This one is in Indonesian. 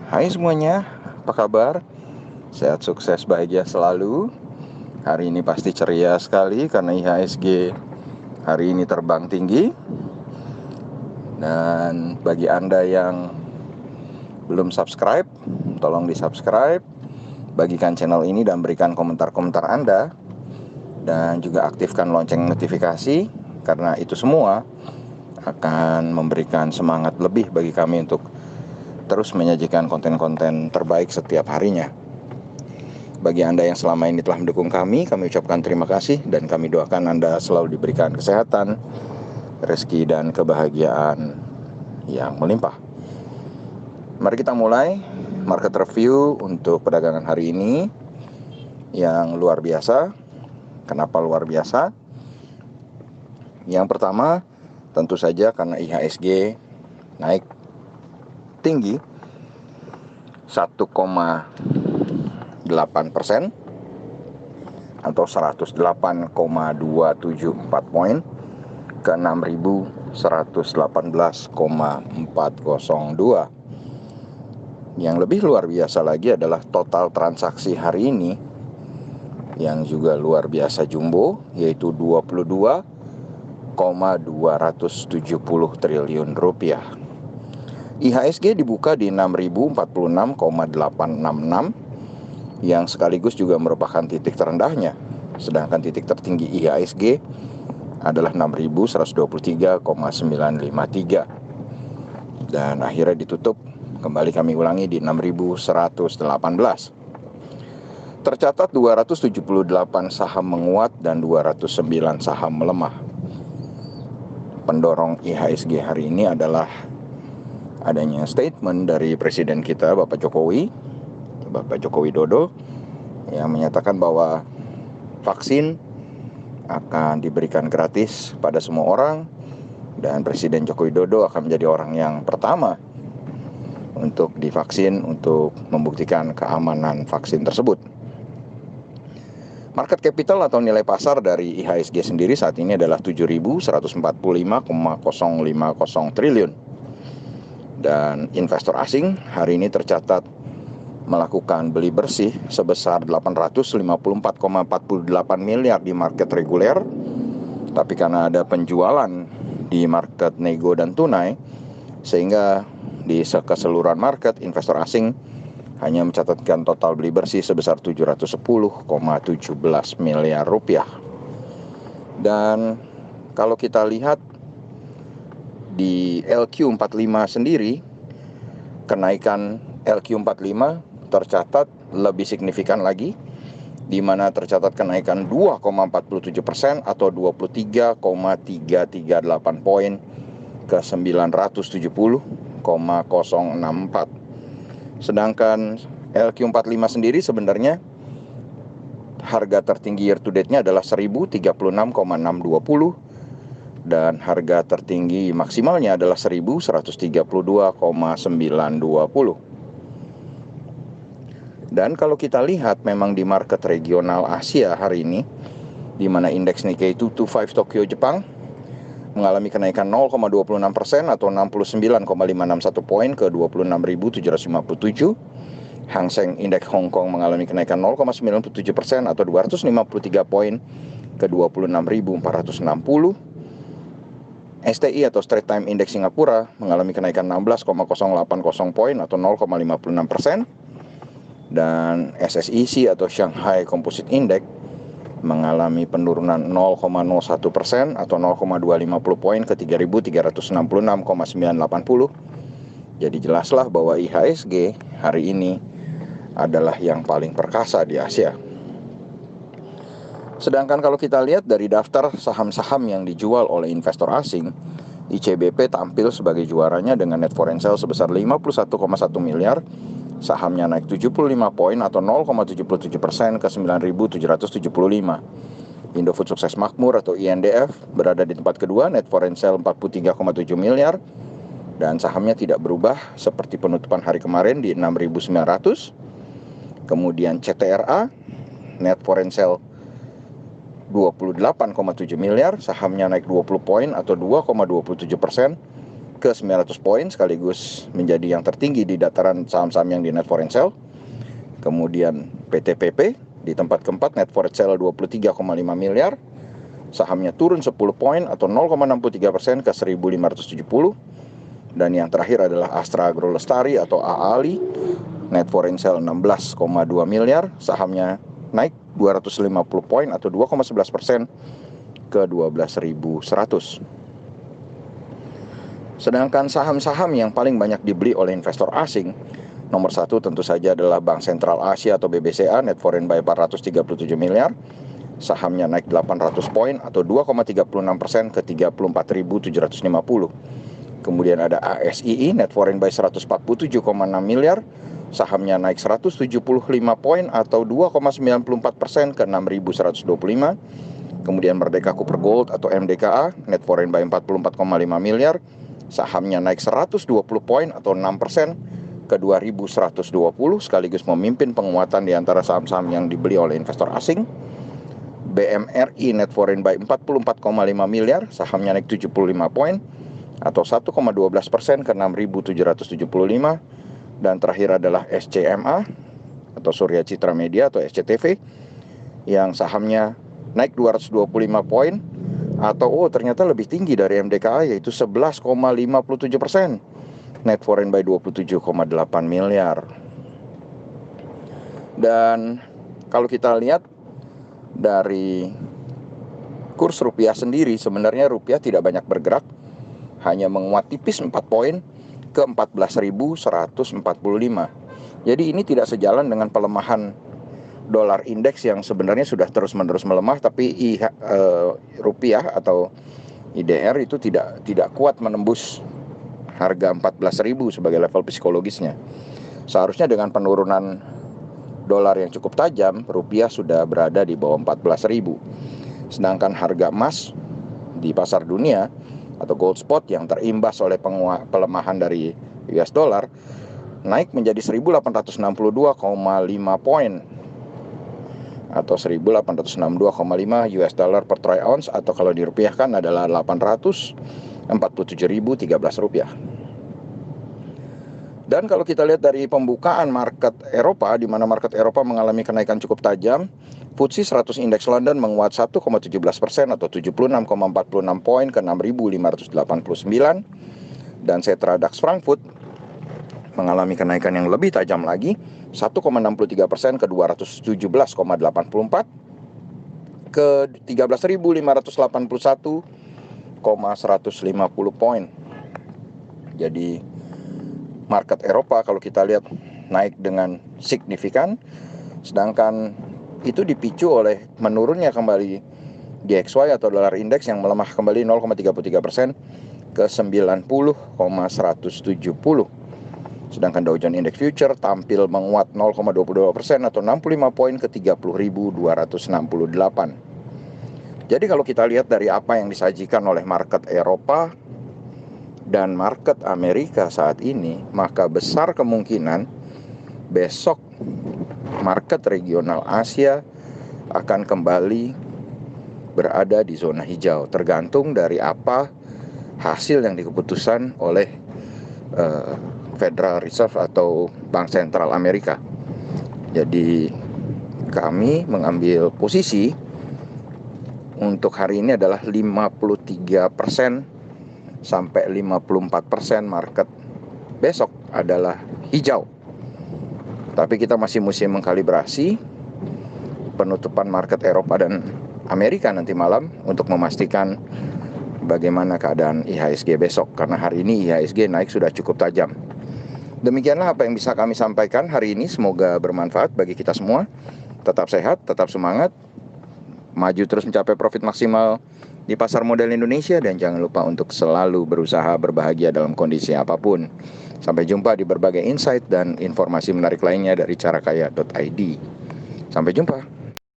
Hai semuanya, apa kabar? Sehat, sukses, bahagia selalu. Hari ini pasti ceria sekali karena IHSG hari ini terbang tinggi. Dan bagi Anda yang belum subscribe, tolong di-subscribe, bagikan channel ini dan berikan komentar-komentar Anda. Dan juga aktifkan lonceng notifikasi, karena itu semua akan memberikan semangat lebih bagi kami untuk terus menyajikan konten-konten terbaik setiap harinya. Bagi Anda yang selama ini telah mendukung kami ucapkan terima kasih dan kami doakan Anda selalu diberikan kesehatan, rezeki dan kebahagiaan yang melimpah. Mari kita mulai market review untuk perdagangan hari ini yang luar biasa. Kenapa luar biasa? Yang pertama, tentu saja karena IHSG naik tinggi 1,8% atau 108,274 poin ke 6.118,402. Yang lebih luar biasa lagi adalah total transaksi hari ini yang juga luar biasa jumbo, yaitu 22,270 triliun rupiah. IHSG dibuka di 6.046,866 yang sekaligus juga merupakan titik terendahnya. Sedangkan titik tertinggi IHSG adalah 6.123,953. Dan akhirnya ditutup, kembali kami ulangi, di 6.118. Tercatat 278 saham menguat dan 209 saham melemah. Pendorong IHSG hari ini adalah adanya statement dari Presiden kita, Bapak Jokowi Widodo, yang menyatakan bahwa vaksin akan diberikan gratis pada semua orang, dan Presiden Joko Widodo akan menjadi orang yang pertama untuk divaksin untuk membuktikan keamanan vaksin tersebut. Market capital atau nilai pasar dari IHSG sendiri saat ini adalah 7.145,050 triliun. Dan investor asing hari ini tercatat melakukan beli bersih sebesar 854,48 miliar di market reguler. Tapi karena ada penjualan di market nego dan tunai, sehingga di keseluruhan market investor asing hanya mencatatkan total beli bersih sebesar 710,17 miliar rupiah. Dan kalau kita lihat di LQ45 sendiri, kenaikan LQ45 tercatat lebih signifikan lagi, di mana tercatat kenaikan 2,47% atau 23,338 poin ke 970,064. Sedangkan LQ45 sendiri sebenarnya harga tertinggi year to date-nya adalah 1036,620 dan harga tertinggi maksimalnya adalah 1132,920. Dan kalau kita lihat memang di market regional Asia hari ini, di mana indeks Nikkei 225 Tokyo Jepang mengalami kenaikan 0,26% atau 69,561 poin ke 26.757. Hang Seng Indeks Hong Kong mengalami kenaikan 0,97% atau 253 poin ke 26.460. STI atau Straits Times Index Singapura mengalami kenaikan 16,080 poin atau 0,56%. Dan SSIC atau Shanghai Composite Index mengalami penurunan 0,01% atau 0,250 poin ke 3.366,980. Jadi jelaslah bahwa IHSG hari ini adalah yang paling perkasa di Asia. Sedangkan kalau kita lihat dari daftar saham-saham yang dijual oleh investor asing, ICBP tampil sebagai juaranya dengan net foreign sale sebesar 51,1 miliar. Sahamnya naik 75 poin atau 0,77% ke 9.775. Indofood Sukses Makmur atau INDF berada di tempat kedua, net foreign sale 43,7 miliar. Dan sahamnya tidak berubah seperti penutupan hari kemarin di 6.900. Kemudian CTRA, net foreign sale 28,7 miliar, sahamnya naik 20 poin atau 2,27%. ke 900 poin, sekaligus menjadi yang tertinggi di dataran saham-saham yang di net foreign sale. Kemudian PTPP di tempat keempat, net foreign sale 23,5 miliar. Sahamnya turun 10 poin atau 0,63% ke 1.570. Dan yang terakhir adalah Astra Agro Lestari atau AALI, net foreign sale 16,2 miliar. Sahamnya naik 250 poin atau 2,11% ke 12.100. Sedangkan saham-saham yang paling banyak dibeli oleh investor asing, nomor 1 tentu saja adalah Bank Sentral Asia atau BBCA, net foreign buy 437 miliar. Sahamnya naik 800 poin atau 2,36% ke 34.750. Kemudian ada ASII, net foreign buy 147,6 miliar. Sahamnya naik 175 poin atau 2,94% ke 6.125. Kemudian Merdeka Cooper Gold atau MDKA, net foreign buy 44,5 miliar. Sahamnya naik 120 poin atau 6% ke 2.120, sekaligus memimpin penguatan di antara saham-saham yang dibeli oleh investor asing. BMRI, net foreign buy 44,5 miliar, sahamnya naik 75 poin atau 1,12% ke 6.775. Dan terakhir adalah SCMA atau Surya Citra Media atau SCTV, yang sahamnya naik 225 poin atau ternyata lebih tinggi dari MDKA, yaitu 11,57%, net foreign buy 27,8 miliar. Dan kalau kita lihat dari kurs rupiah sendiri, sebenarnya rupiah tidak banyak bergerak, hanya menguat tipis 4 poin ke 14.145. Jadi ini tidak sejalan dengan pelemahan dolar indeks yang sebenarnya sudah terus-menerus melemah, tapi rupiah atau IDR itu tidak kuat menembus harga 14.000 sebagai level psikologisnya. Seharusnya dengan penurunan dolar yang cukup tajam, rupiah sudah berada di bawah 14.000. Sedangkan harga emas di pasar dunia atau gold spot yang terimbas oleh pelemahan dari US dollar naik menjadi 1.862,5 poin atau 1.862,5 US dollar per troy ounce, atau kalau dirupiahkan adalah 847.013 rupiah. Dan kalau kita lihat dari pembukaan market Eropa, di mana market Eropa mengalami kenaikan cukup tajam, FTSE 100 Index London menguat 1,17% atau 76,46 poin ke 6.589, dan Xetra DAX Frankfurt mengalami kenaikan yang lebih tajam lagi, 1,63% ke 217,84 ke 13.581,150 poin. Jadi market Eropa kalau kita lihat naik dengan signifikan, sedangkan itu dipicu oleh menurunnya kembali DXY atau dolar indeks yang melemah kembali 0,33% ke 90,170. Sedangkan Dow Jones Index Future tampil menguat 0,22% atau 65 poin ke 30.268. Jadi kalau kita lihat dari apa yang disajikan oleh market Eropa dan market Amerika saat ini, maka besar kemungkinan besok market regional Asia akan kembali berada di zona hijau, tergantung dari apa hasil yang dikeputusan oleh Federal Reserve atau Bank Sentral Amerika. Jadi kami mengambil posisi untuk hari ini adalah 53% sampai 54% market besok adalah hijau. Tapi kita masih mesti mengkalibrasi penutupan market Eropa dan Amerika nanti malam untuk memastikan bagaimana keadaan IHSG besok, karena hari ini IHSG naik sudah cukup tajam. Demikianlah apa yang bisa kami sampaikan hari ini, semoga bermanfaat bagi kita semua. Tetap sehat, tetap semangat, maju terus mencapai profit maksimal di pasar modal Indonesia, dan jangan lupa untuk selalu berusaha berbahagia dalam kondisi apapun. Sampai jumpa di berbagai insight dan informasi menarik lainnya dari carakaya.id. Sampai jumpa.